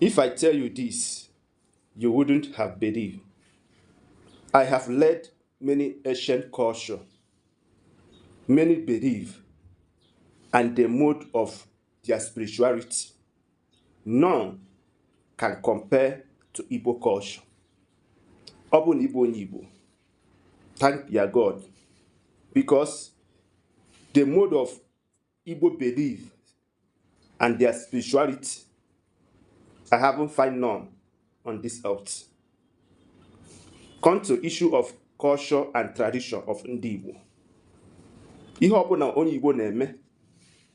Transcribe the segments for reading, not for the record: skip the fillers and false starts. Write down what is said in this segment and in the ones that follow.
If I tell you this, you wouldn't have believed. I have led many ancient culture, many believe, and the mode of their spirituality. None can compare to Igbo culture. Ọ bụ na Igbo onye Igbo, thank their God, because the mode of Igbo belief and their spirituality, I haven't found none on this earth. Come to issue of culture and tradition of ndị Igbo. Ihe ọbụla onye Igbo na-eme,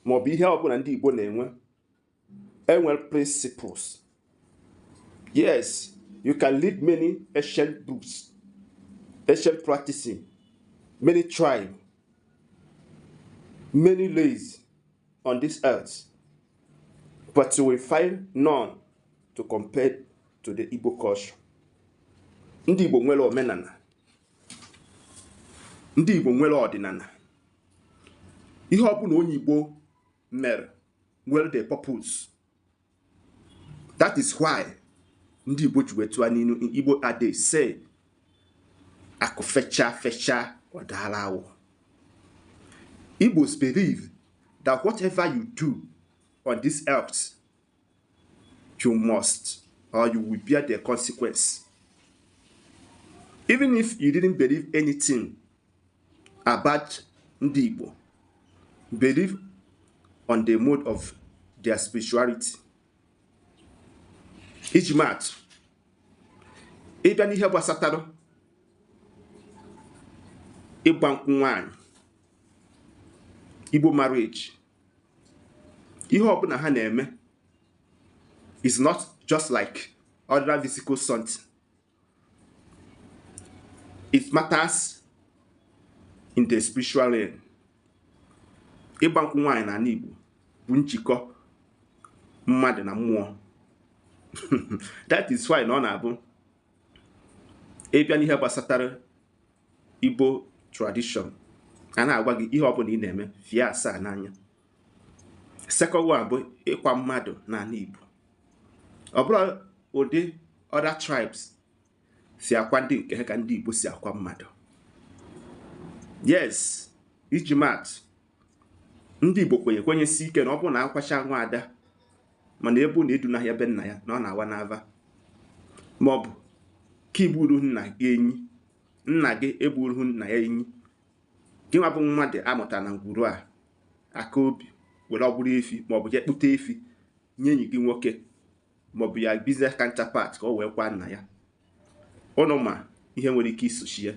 maọbụ ihe ọbụla ndị Igbo na-enwe, enwere principles. Yes, you can lead many ancient groups, ancient practicing, many tribes, many lays on this earth, but you will find none to compare to the Igbo culture. Ndị Igbo nwere omenala, ndị Igbo nwere ọdịnala. Ihe ọbụla onye Igbo mere nwere the purpose. That is why ndị Igbo ji wetu n'inu in Igbo ade say akụ fecha ọdala awọ. Igbos believe that whatever you do on this earth, you must or you will bear the consequence. Even if you didn't believe anything about ndị Igbo, believe on the mode of their spirituality. Iji maatụ, ịbịa n'ihe gbasatara ịgba nkwụ nwaanyị, Igbo marriage, ihe ọbụla ha na-eme is not just like other physical something. It matters in the spiritual realm. Ịgba nkwụ nwaanyị n'ala Igbo bụ njikọ mmadụ na mmụọ. That is why ọ na-abụ ịbịa n'ihe gbasatara Igbo tradition, a na-agwa gị ihe ọbụla ị na-eme fie asaa n'anya. Second one bụ ịkwa mmadụ n'ala Igbo. Ọ bụrụ ụdị other tribes si akwa ndị nke ha ka ndị Igbo si akwa mmadụ. Yes, iji maatụ, ndị Igbo kwenyesi ike na ọ bụrụ na akwacha nwa ada mana ebu na edu n'ahịa be nna ya na ọ na-awa n'ava, maọbụ ka igburu nna gị enyi, nna gị egburu nna ya enyi, gị nwa bụ mmadụ amụta na ngwuru a aka obi were ọ bụrụ efi, maọbụ je kpụta efi nye enyi gị nwoke, maọbụ ya business counterpart ka ọ wee kwa nna ya. Ụnụ ma ihe nwere ike isochi ya.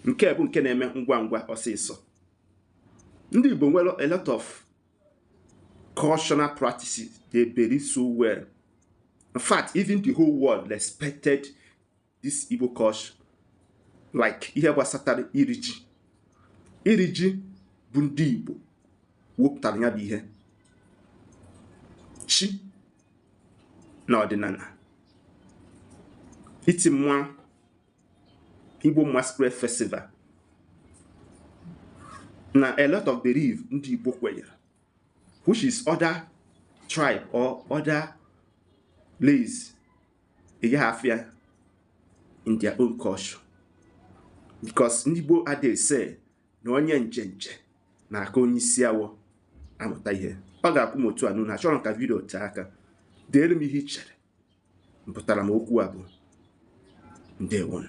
Nke bụ nke na-eme ngwa ngwa ọsịsọ. Ndị Igbo nwere a lot of cultural practices they believe so well. In fact, even the whole world respected this Igbo culture. Like ihe gbasatara iri ji. Iri ji bụ ndị Igbo wepụtara ya bụ ihe. Chi na ọdịnala. Iti mwa Igbo Masquerade Festival. Na a lot of belief ndị Igbo kwenyere, which is other tribe or other lays afia in their own culture. Because ndị Igbo ade say na onye njenje na aka onye isi awọ amụta ihe. Ọ ga-akwụ m otu a n'ụlọ, achọrọ ka vidio taa aka. Deere m ihe i chere. Mpụtara m okwu a bụ ndewo.